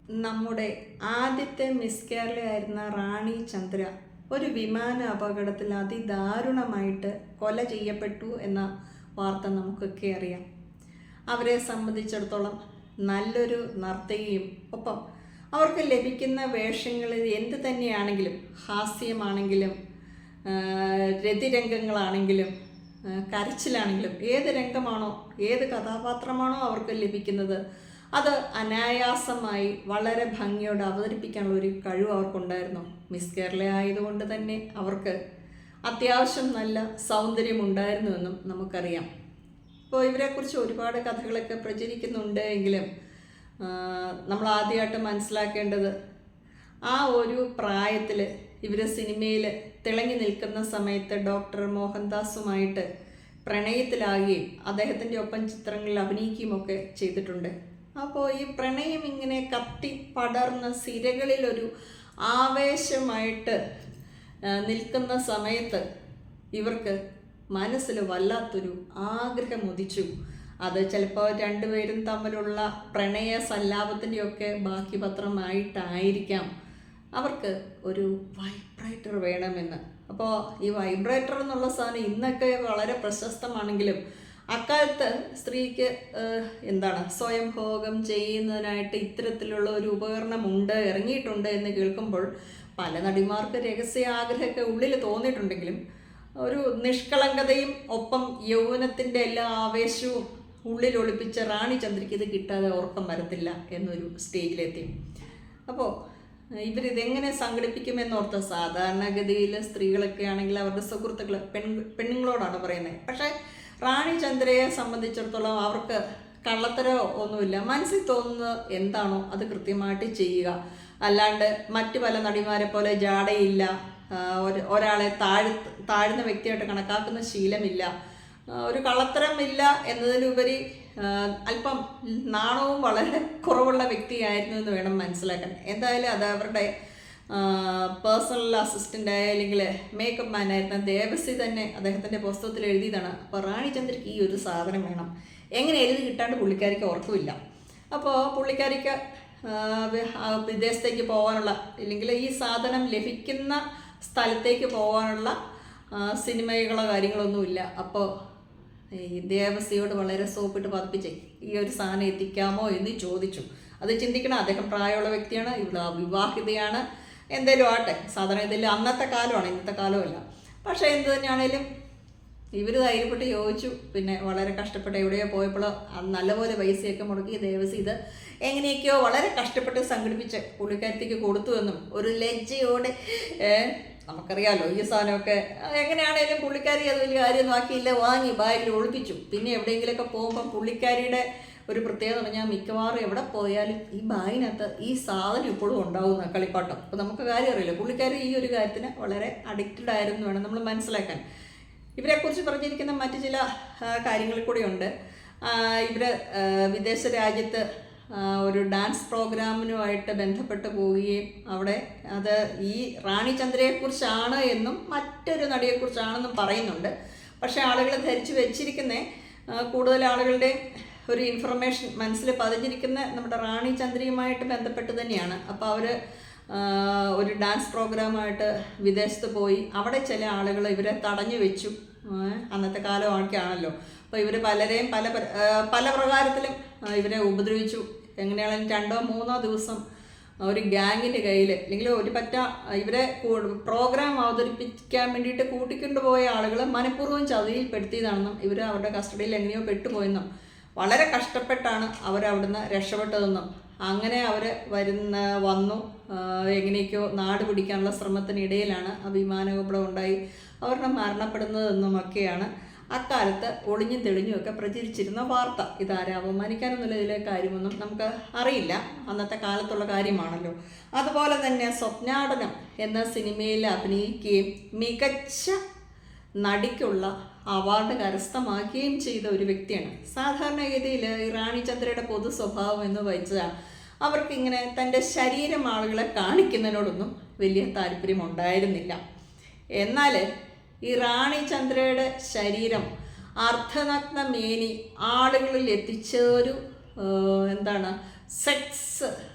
നമ്മുടെ ആദ്യത്തെ മിസ് കേരള ആയിരുന്ന റാണി ചന്ദ്ര ഒരു വിമാന അപകടത്തിൽ അതിദാരുണമായിട്ട് കൊല ചെയ്യപ്പെട്ടു എന്ന വാർത്ത നമുക്കൊക്കെ അറിയാം. അവരെ സംബന്ധിച്ചിടത്തോളം നല്ലൊരു നർത്തകിയും ഒപ്പം അവർക്ക് ലഭിക്കുന്ന വേഷങ്ങളിൽ എന്ത് തന്നെയാണെങ്കിലും, ഹാസ്യമാണെങ്കിലും രതിരംഗങ്ങളാണെങ്കിലും കരച്ചിലാണെങ്കിലും, ഏത് രംഗമാണോ ഏത് കഥാപാത്രമാണോ അവർക്ക് ലഭിക്കുന്നത് അത് അനായാസമായി വളരെ ഭംഗിയോടെ അവതരിപ്പിക്കാനുള്ള ഒരു കഴിവ് അവർക്കുണ്ടായിരുന്നു. മിസ് കേരള ആയതുകൊണ്ട് തന്നെ അവർക്ക് അത്യാവശ്യം നല്ല സൗന്ദര്യമുണ്ടായിരുന്നുവെന്നും നമുക്കറിയാം. ഇപ്പോൾ ഇവരെക്കുറിച്ച് ഒരുപാട് കഥകളൊക്കെ പ്രചരിക്കുന്നുണ്ട് എങ്കിലും നമ്മൾ ആദ്യമായിട്ട് മനസ്സിലാക്കേണ്ടത് ആ ഒരു പ്രായത്തിൽ ഇവർ സിനിമയിൽ തിളങ്ങി നിൽക്കുന്ന സമയത്ത് ഡോക്ടർ മോഹൻദാസുമായിട്ട് പ്രണയത്തിലാകുകയും അദ്ദേഹത്തിൻ്റെ ഒപ്പം ചിത്രങ്ങളിൽ അഭിനയിക്കുകയുമൊക്കെ ചെയ്തിട്ടുണ്ട്. അപ്പോൾ ഈ പ്രണയം ഇങ്ങനെ കത്തി പടർന്ന സിരകളിലൊരു ആവേശമായിട്ട് നിൽക്കുന്ന സമയത്ത് ഇവർക്ക് മനസ്സിൽ വല്ലാത്തൊരു ആഗ്രഹം ഉദിച്ചു. അത് ചിലപ്പോൾ രണ്ടുപേരും തമ്മിലുള്ള പ്രണയ സല്ലാപത്തിൻ്റെയൊക്കെ ബാക്കി പത്രമായിട്ടായിരിക്കാം അവർക്ക് ഒരു വൈബ്രേറ്റർ വേണമെന്ന്. അപ്പോൾ ഈ വൈബ്രേറ്റർ എന്നുള്ള സാധനം ഇന്നൊക്കെ വളരെ പ്രശസ്തമാണെങ്കിലും അക്കാലത്ത് സ്ത്രീക്ക് സ്വയം ഭോഗം ചെയ്യുന്നതിനായിട്ട് ഇത്തരത്തിലുള്ള ഒരു ഉപകരണമുണ്ട്, ഇറങ്ങിയിട്ടുണ്ട് എന്ന് കേൾക്കുമ്പോൾ പല നടിമാർക്ക് രഹസ്യ ആഗ്രഹമൊക്കെ ഉള്ളിൽ തോന്നിയിട്ടുണ്ടെങ്കിലും ഒരു നിഷ്കളങ്കതയും ഒപ്പം യൗവനത്തിൻ്റെ എല്ലാ ആവേശവും ഉള്ളിൽ ഒളിപ്പിച്ച റാണി ചന്ദ്രയ്ക്ക് ഇത് കിട്ടാതെ ഉറക്കം വരത്തില്ല എന്നൊരു സ്റ്റേജിലെത്തി. അപ്പോൾ ഇവരിതെങ്ങനെ സംഘടിപ്പിക്കുമെന്നോർത്ത് സാധാരണഗതിയിൽ സ്ത്രീകളൊക്കെ ആണെങ്കിൽ അവരുടെ സുഹൃത്തുക്കൾ പെണ്ണുങ്ങളോടാണ് പറയുന്നത്. പക്ഷേ റാണി ചന്ദ്രയെ സംബന്ധിച്ചിടത്തോളം അവർക്ക് കള്ളത്തരോ ഒന്നുമില്ല. മനസ്സിൽ തോന്നുന്നത് എന്താണോ അത് കൃത്യമായിട്ട് ചെയ്യുക. അല്ലാണ്ട് മറ്റു പല നടിമാരെ പോലെ ജാടയില്ല, ഒരാളെ താഴ്ന്ന വ്യക്തിയായിട്ട് കണക്കാക്കുന്ന ശീലമില്ല, ഒരു കള്ളത്തരമില്ല എന്നതിലുപരി അല്പം നാണവും വളരെ കുറവുള്ള വ്യക്തിയായിരുന്നു എന്ന് വേണം മനസ്സിലാക്കാൻ. എന്തായാലും അത് അവരുടെ പേഴ്സണൽ അസിസ്റ്റൻ്റായ അല്ലെങ്കിൽ മേക്കപ്പ് മാനായിരുന്ന ദേവസി തന്നെ അദ്ദേഹത്തിൻ്റെ പുസ്തകത്തിൽ എഴുതിയതാണ്. അപ്പോൾ റാണി ചന്ദ്രയ്ക്ക് ഈ ഒരു സാധനം വേണം. എങ്ങനെ എഴുതി കിട്ടാണ്ട് പുള്ളിക്കാരിക്ക് ഉറക്കമില്ല. അപ്പോൾ പുള്ളിക്കാരിക്ക് വിദേശത്തേക്ക് പോകാനുള്ള അല്ലെങ്കിൽ ഈ സാധനം ലഭിക്കുന്ന സ്ഥലത്തേക്ക് പോകാനുള്ള സിനിമകളോ കാര്യങ്ങളൊന്നുമില്ല. അപ്പോൾ ഈ ദേവസിയോട് വളരെ സോപ്പിട്ട് പതിപ്പിച്ചേ ഈ ഒരു സാധനം എത്തിക്കാമോ എന്ന് ചോദിച്ചു. അത് ചിന്തിക്കണം, അദ്ദേഹം പ്രായമുള്ള വ്യക്തിയാണ്, ഇവിടെ വിവാഹിതയാണ്, എന്തേലും ആട്ടെ. സാധാരണ ഇതിൽ അന്നത്തെ കാലമാണ്, ഇന്നത്തെ കാലമല്ല. പക്ഷേ എന്ത് തന്നെയാണേലും ഇവർ ധൈര്യപ്പെട്ട് ചോദിച്ചു. പിന്നെ വളരെ കഷ്ടപ്പെട്ട് എവിടെയോ പോയപ്പോൾ നല്ലപോലെ പൈസയൊക്കെ മുടക്കി ദേവസി ഇത് എങ്ങനെയൊക്കെയോ വളരെ കഷ്ടപ്പെട്ട് സംഘടിപ്പിച്ച് പുള്ളിക്കാരത്തേക്ക് കൊടുത്തു എന്നും ഒരു ലജ്ജയോടെ നമുക്കറിയാമല്ലോ ഈ സാധനമൊക്കെ എങ്ങനെയാണേലും പുള്ളിക്കാരി അത് വലിയ കാര്യമൊന്നും ആക്കിയില്ല, വാങ്ങി ബാഗിൽ ഒളിപ്പിച്ചു. പിന്നെ എവിടെയെങ്കിലുമൊക്കെ പോകുമ്പം പുള്ളിക്കാരിയുടെ ഒരു പ്രത്യേകത പറഞ്ഞാൽ മിക്കവാറും എവിടെ പോയാലും ഈ ബാഗിനകത്ത് ഈ സാധനം ഇപ്പോഴും ഉണ്ടാവുന്ന കളിപ്പാട്ടം. അപ്പോൾ നമുക്ക് കാര്യം അറിയില്ല, പുള്ളിക്കാരി ഈ ഒരു കാര്യത്തിന് വളരെ അഡിക്റ്റഡ് ആയിരുന്നു വേണം നമ്മൾ മനസ്സിലാക്കാൻ. ഇവരെക്കുറിച്ച് പറഞ്ഞിരിക്കുന്ന മറ്റു ചില കാര്യങ്ങൾ കൂടിയുണ്ട്. ഇവർ വിദേശ രാജ്യത്ത് ഒരു ഡാൻസ് പ്രോഗ്രാമിനുമായിട്ട് ബന്ധപ്പെട്ട് പോവുകയും അവിടെ അത് ഈ റാണി ചന്ദ്രയെക്കുറിച്ചാണ് എന്നും മറ്റൊരു നടിയെക്കുറിച്ചാണെന്നും പറയുന്നുണ്ട്. പക്ഷേ ആളുകൾ ധരിച്ചു വെച്ചിരിക്കുന്ന കൂടുതൽ ആളുകളുടെ ഒരു ഇൻഫർമേഷൻ മനസ്സിൽ പതിഞ്ഞിരിക്കുന്ന നമ്മുടെ റാണി ചന്ദ്രയുമായിട്ട് ബന്ധപ്പെട്ട് തന്നെയാണ്. അപ്പോൾ അവർ ഒരു ഡാൻസ് പ്രോഗ്രാമായിട്ട് വിദേശത്ത് പോയി അവിടെ ചില ആളുകൾ ഇവരെ തടഞ്ഞു വെച്ചു. അന്നത്തെ കാലമൊക്കെ ആണല്ലോ. അപ്പോൾ ഇവർ പലരെയും പല പ്രകാരത്തിലും ഇവരെ ഉപദ്രവിച്ചു. എങ്ങനെയാണെങ്കിലും 2-3 ദിവസം ഒരു ഗ്യാങ്ങിൻ്റെ കയ്യിൽ അല്ലെങ്കിൽ ഇവരെ പ്രോഗ്രാം അവതരിപ്പിക്കാൻ വേണ്ടിയിട്ട് കൂട്ടിക്കൊണ്ടുപോയ ആളുകൾ മനഃപൂർവ്വം ചതിയിൽപ്പെടുത്തിയതാണെന്നും ഇവർ അവരുടെ കസ്റ്റഡിയിൽ എങ്ങനെയോ പെട്ടുപോയെന്നും വളരെ കഷ്ടപ്പെട്ടാണ് അവരവിടുന്ന് രക്ഷപ്പെട്ടതെന്നും അങ്ങനെ അവർ വന്നു എങ്ങനെയൊക്കെയോ നാട് പിടിക്കാനുള്ള ശ്രമത്തിനിടയിലാണ് ആ വിമാനാപകടം ഉണ്ടായി അവരുടെ മരണപ്പെടുന്നതെന്നുമൊക്കെയാണ് അക്കാലത്ത് ഒളിഞ്ഞും തെളിഞ്ഞുമൊക്കെ പ്രചരിച്ചിരുന്ന വാർത്ത. ഇതാരെ അപമാനിക്കാനൊന്നുമില്ല, ഇതിലെ കാര്യമൊന്നും നമുക്ക് അറിയില്ല, അന്നത്തെ കാലത്തുള്ള കാര്യമാണല്ലോ. അതുപോലെ തന്നെ സ്വപ്നാടനം എന്ന സിനിമയിൽ അഭിനയിക്കുകയും മികച്ച നടിക്കുള്ള അവാർഡ് കരസ്ഥമാക്കുകയും ചെയ്ത ഒരു വ്യക്തിയാണ്. സാധാരണഗതിയിൽ ഈ റാണി ചന്ദ്രയുടെ പൊതു സ്വഭാവം എന്ന് വെച്ചാൽ അവർക്കിങ്ങനെ തൻ്റെ ശരീരം ആളുകളെ കാണിക്കുന്നതിനോടൊന്നും വലിയ താല്പര്യമുണ്ടായിരുന്നില്ല. എന്നാൽ ഈ റാണി ചന്ദ്രയുടെ ശരീരം അർദ്ധനഗ്ന മേനി ആളുകളിൽ എത്തിച്ചൊരു സെക്സ്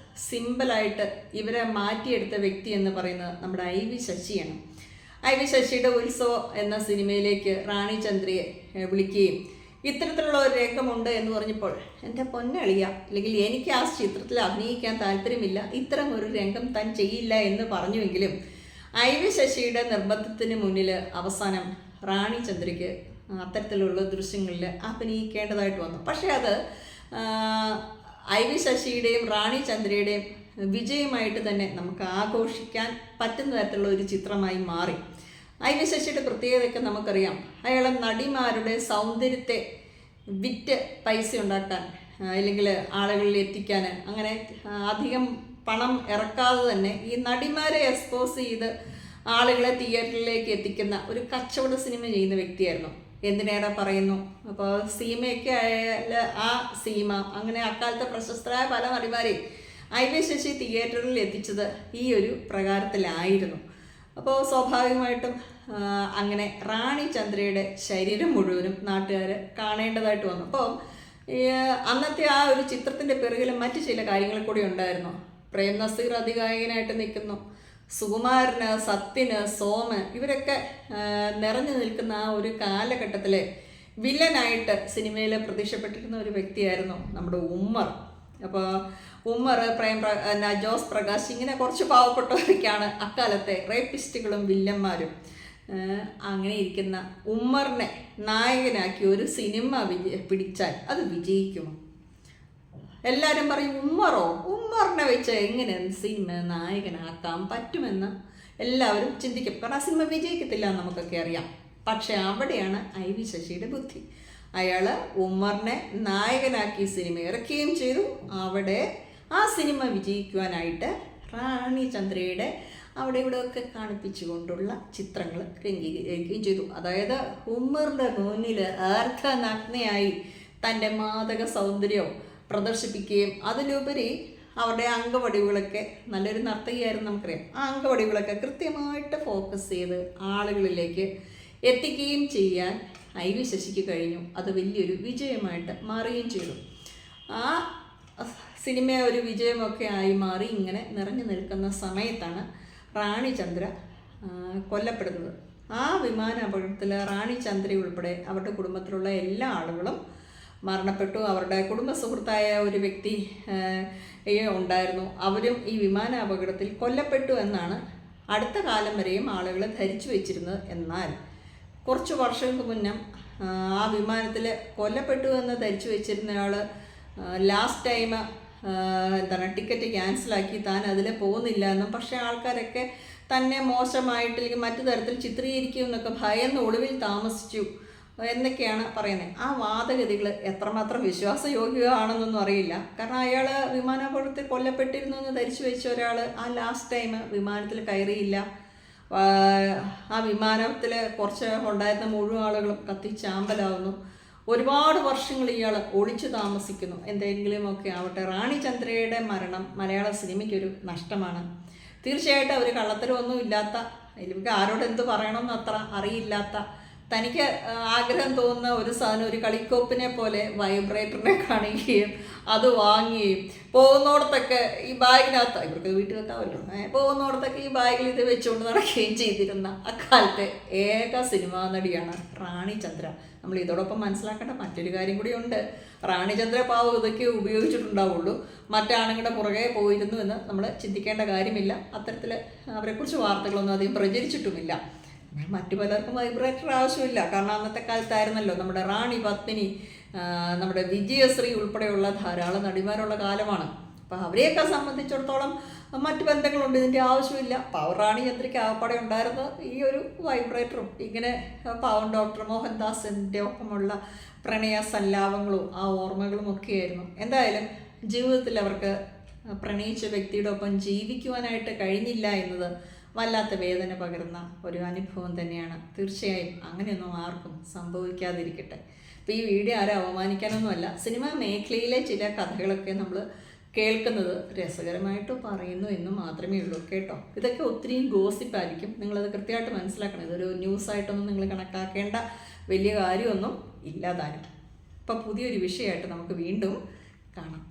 സിമ്പിളായിട്ട് ഇവരെ മാറ്റിയെടുത്ത വ്യക്തി എന്ന് പറയുന്നത് നമ്മുടെ ഐ വി ശശിയാണ്. ഐ വി ശശിയുടെ ഉത്സവം എന്ന സിനിമയിലേക്ക് റാണി ചന്ദ്രയെ വിളിക്കുകയും ഇത്തരത്തിലുള്ള ഒരു രംഗമുണ്ട് എന്ന് പറഞ്ഞപ്പോൾ എൻ്റെ പൊന്നളിയ, അല്ലെങ്കിൽ എനിക്ക് ആ ചിത്രത്തിൽ അഭിനയിക്കാൻ താല്പര്യമില്ല, ഇത്തരം ഒരു രംഗം താൻ ചെയ്യില്ല എന്ന് പറഞ്ഞുവെങ്കിലും ഐ വി ശശിയുടെ നിർബന്ധത്തിന് മുന്നിൽ അവസാനം റാണി ചന്ദ്രയ്ക്ക് അത്തരത്തിലുള്ള ദൃശ്യങ്ങളിൽ അഭിനയിക്കേണ്ടതായിട്ട് വന്നു. പക്ഷേ അത് ഐ വി ശശിയുടെയും റാണി ചന്ദ്രയുടെയും വിജയമായിട്ട് തന്നെ നമുക്ക് ആഘോഷിക്കാൻ പറ്റുന്ന തരത്തിലുള്ള ഒരു ചിത്രമായി മാറി. ഐ വി ശശിയുടെ പ്രത്യേകതയൊക്കെ നമുക്കറിയാം. അയാളെ നടിമാരുടെ സൗന്ദര്യത്തെ വിറ്റ് പൈസ ഉണ്ടാക്കാൻ അല്ലെങ്കിൽ ആളുകളിൽ എത്തിക്കാൻ അങ്ങനെ അധികം പണം ഇറക്കാതെ തന്നെ ഈ നടിമാരെ എക്സ്പോസ് ചെയ്ത് ആളുകളെ തിയേറ്ററിലേക്ക് എത്തിക്കുന്ന ഒരു കച്ചവട സിനിമ ചെയ്യുന്ന വ്യക്തിയായിരുന്നു. എന്തിനേറെ പറയുന്നു, അപ്പോൾ സീമയൊക്കെ ആയാൽ ആ സീമ അങ്ങനെ അക്കാലത്തെ പ്രശസ്തരായ പല നടിമാരെയും ഐ വി ശശി തിയേറ്ററിൽ എത്തിച്ചത് ഈ ഒരു പ്രകാരത്തിലായിരുന്നു. അപ്പോൾ സ്വാഭാവികമായിട്ടും അങ്ങനെ റാണി ചന്ദ്രയുടെ ശരീരം മുഴുവനും നാട്ടുകാർ കാണേണ്ടതായിട്ട് വന്നു. അപ്പോൾ അന്നത്തെ ആ ഒരു ചിത്രത്തിൻ്റെ പിറകിൽ മറ്റു ചില കാര്യങ്ങൾ കൂടി ഉണ്ടായിരുന്നു. പ്രേം നസീർ അതികായകനായിട്ട് നിൽക്കുന്നു, സുകുമാരന്, സത്യന്, സോമൻ ഇവരൊക്കെ നിറഞ്ഞു നിൽക്കുന്ന ആ ഒരു കാലഘട്ടത്തിൽ വില്ലനായിട്ട് സിനിമയിൽ പ്രത്യക്ഷപ്പെട്ടിരുന്ന ഒരു വ്യക്തിയായിരുന്നു നമ്മുടെ ഉമ്മർ. അപ്പോൾ ഉമ്മർ, ജോസ് പ്രകാശ് ഇങ്ങനെ കുറച്ച് പാവപ്പെട്ടവരൊക്കെയാണ് അക്കാലത്തെ റേപ്പിസ്റ്റുകളും വില്ലന്മാരും. അങ്ങനെ ഇരിക്കുന്ന ഉമ്മറിനെ നായകനാക്കി ഒരു സിനിമ പിടിച്ചാൽ അത് വിജയിക്കുമോ? എല്ലാവരും പറയും ഉമ്മറിനെ വെച്ച് എങ്ങനെ സിനിമ നായകനാക്കാൻ പറ്റുമെന്ന് എല്ലാവരും ചിന്തിക്കും. കാരണം ആ സിനിമ വിജയിക്കത്തില്ല എന്ന് നമുക്കൊക്കെ അറിയാം. പക്ഷെ അവിടെയാണ് ഐ വി ശശിയുടെ ബുദ്ധി. അയാൾ ഉമ്മറിനെ നായകനാക്കി സിനിമ ഇറക്കുകയും ചെയ്തു. അവിടെ ആ സിനിമ വിജയിക്കുവാനായിട്ട് റാണി ചന്ദ്രയുടെ അവിടെ ഇവിടെയൊക്കെ കാണിപ്പിച്ചുകൊണ്ടുള്ള ചിത്രങ്ങൾ രംഗീകരിക്കുകയും ചെയ്തു. അതായത് ഉമ്മറിൻ്റെ മുന്നിൽ അർദ്ധനഗ്നയായി തൻ്റെ മാദക സൗന്ദര്യം പ്രദർശിപ്പിക്കുകയും അതിലുപരി അവരുടെ അംഗവടിവുകളൊക്കെ, നല്ലൊരു നർത്തകിയായിരുന്നു നമുക്കറിയാം, ആ അംഗവടിവുകളൊക്കെ കൃത്യമായിട്ട് ഫോക്കസ് ചെയ്ത് ആളുകളിലേക്ക് എത്തിക്കുകയും ചെയ്യാൻ ഐ വി ശശിക്ക് കഴിഞ്ഞു. അത് വലിയൊരു വിജയമായിട്ട് മാറുകയും ചെയ്തു. ആ സിനിമ ഒരു വിജയമൊക്കെ ആയി മാറി ഇങ്ങനെ നിറഞ്ഞു നിൽക്കുന്ന സമയത്താണ് റാണി ചന്ദ്ര കൊല്ലപ്പെടുന്നത്. ആ വിമാന അപകടത്തിൽ റാണി ചന്ദ്ര ഉൾപ്പെടെ അവരുടെ കുടുംബത്തിലുള്ള എല്ലാ ആളുകളും മരണപ്പെട്ടു. അവരുടെ കുടുംബ സുഹൃത്തായ ഒരു വ്യക്തി ഉണ്ടായിരുന്നു, അവരും ഈ വിമാന അപകടത്തിൽ കൊല്ലപ്പെട്ടു എന്നാണ് അടുത്ത കാലം വരെയും ആളുകൾ ധരിച്ചു വെച്ചിരുന്നത്. എന്നാൽ കുറച്ച് വർഷങ്ങൾക്ക് മുന്നേ ആ വിമാനത്തിൽ കൊല്ലപ്പെട്ടു എന്ന് ധരിച്ചു വെച്ചിരുന്നയാൾ ലാസ്റ്റ് ടൈം ടിക്കറ്റ് ക്യാൻസലാക്കി താൻ അതിൽ പോകുന്നില്ല എന്നും പക്ഷേ ആൾക്കാരൊക്കെ തന്നെ മോശമായിട്ട് അല്ലെങ്കിൽ മറ്റു തരത്തിൽ ചിത്രീകരിക്കും എന്നൊക്കെ ഭയന്ന് ഒളിവിൽ താമസിച്ചു എന്നൊക്കെയാണ് പറയുന്നത്. ആ വാദഗതികൾ എത്രമാത്രം വിശ്വാസയോഗ്യമാണെന്നൊന്നും അറിയില്ല. കാരണം അയാൾ വിമാനാപകടത്തിൽ കൊല്ലപ്പെട്ടിരുന്നു എന്ന് ധരിച്ചു വെച്ച ഒരാൾ ആ ലാസ്റ്റ് ടൈം വിമാനത്തിൽ കയറിയില്ല. ആ വിമാനത്തിൽ കുറച്ച് ഉണ്ടായിരുന്ന മുഴുവൻ ആളുകളും കത്തിച്ചാമ്പലാവുന്നു. ഒരുപാട് വർഷങ്ങൾ ഇയാൾ ഒളിച്ചു താമസിക്കുന്നു. എന്തെങ്കിലുമൊക്കെ ആവട്ടെ, റാണി ചന്ദ്രയുടെ മരണം മലയാള സിനിമയ്ക്കൊരു നഷ്ടമാണ്. തീർച്ചയായിട്ടും അവർ കള്ളത്തരമൊന്നും ഇല്ലാത്ത, എനിക്ക് ആരോട് എന്ത് പറയണമെന്ന് അത്ര അറിയില്ലാത്ത, തനിക്ക് ആഗ്രഹം തോന്നുന്ന ഒരു സാധനം ഒരു കളിക്കോപ്പിനെ പോലെ വൈബ്രേറ്ററിനെ കാണുകയും അത് വാങ്ങുകയും പോകുന്നിടത്തൊക്കെ ഈ ബാഗിനകത്ത്, ഇവർക്ക് വീട്ടിൽ വെക്കാമല്ലോ, പോകുന്നിടത്തൊക്കെ ഈ ബാഗിൽ ഇത് വെച്ചുകൊണ്ട് നടക്കുകയും ചെയ്തിരുന്ന അക്കാലത്തെ ഏക സിനിമാ നടിയാണ് റാണി ചന്ദ്ര. നമ്മൾ ഇതോടൊപ്പം മനസ്സിലാക്കേണ്ട മറ്റൊരു കാര്യം കൂടിയുണ്ട്. റാണി ചന്ദ്ര പാവം ഇതൊക്കെ ഉപയോഗിച്ചിട്ടുണ്ടാവുള്ളൂ, മറ്റാണുങ്ങളുടെ പുറകെ പോയിരുന്നു എന്ന് നമ്മൾ ചിന്തിക്കേണ്ട കാര്യമില്ല. അത്തരത്തിൽ അവരെക്കുറിച്ച് വാർത്തകളൊന്നും അധികം പ്രചരിച്ചിട്ടുമില്ല. മറ്റു പലർക്കും വൈബ്രേറ്റർ ആവശ്യമില്ല. കാരണം അന്നത്തെ കാലത്തായിരുന്നല്ലോ നമ്മുടെ റാണി പത്മിനി, നമ്മുടെ വിജയശ്രീ ഉൾപ്പെടെയുള്ള ധാരാളം നടിമാരുള്ള കാലമാണ്. അപ്പോൾ അവരെയൊക്കെ സംബന്ധിച്ചിടത്തോളം മറ്റു ബന്ധങ്ങളുണ്ട്, ഇതിൻ്റെ ആവശ്യമില്ല. പാവം റാണി ചന്ദ്രയ്ക്ക് ആകപ്പാടെ ഉണ്ടായിരുന്നത് ഈ ഒരു വൈബ്രേറ്ററും ഇങ്ങനെ പാവം ഡോക്ടർ മോഹൻദാസിൻ്റെ ഒപ്പമുള്ള പ്രണയ സല്ലാപങ്ങളും ആ ഓർമ്മകളും ഒക്കെയായിരുന്നു. എന്തായാലും ജീവിതത്തിൽ അവർക്ക് പ്രണയിച്ച വ്യക്തിയുടെ ഒപ്പം ജീവിക്കുവാനായിട്ട് കഴിഞ്ഞില്ല എന്നത് വല്ലാത്ത വേദന പകരുന്ന ഒരു അനുഭവം തന്നെയാണ്. തീർച്ചയായും അങ്ങനെയൊന്നും ആർക്കും സംഭവിക്കാതിരിക്കട്ടെ. അപ്പോൾ ഈ വീഡിയോ ആരും അവമാനിക്കാനൊന്നുമല്ല, സിനിമാ മേഖലയിലെ ചില കഥകളൊക്കെ നമ്മൾ കേൾക്കുന്നത് രസകരമായിട്ട് പറയുന്നു എന്ന് മാത്രമേ ഉള്ളൂ കേട്ടോ. ഇതൊക്കെ ഒത്തിരിയും ഗോസിപ്പായിരിക്കും, നിങ്ങളത് കൃത്യമായിട്ട് മനസ്സിലാക്കണം. ഇതൊരു ന്യൂസായിട്ടൊന്നും നിങ്ങൾ കണക്കാക്കേണ്ട വലിയ കാര്യമൊന്നും ഇല്ലാതാനും. അപ്പോൾ പുതിയൊരു വിഷയമായിട്ട് നമുക്ക് വീണ്ടും കാണാം.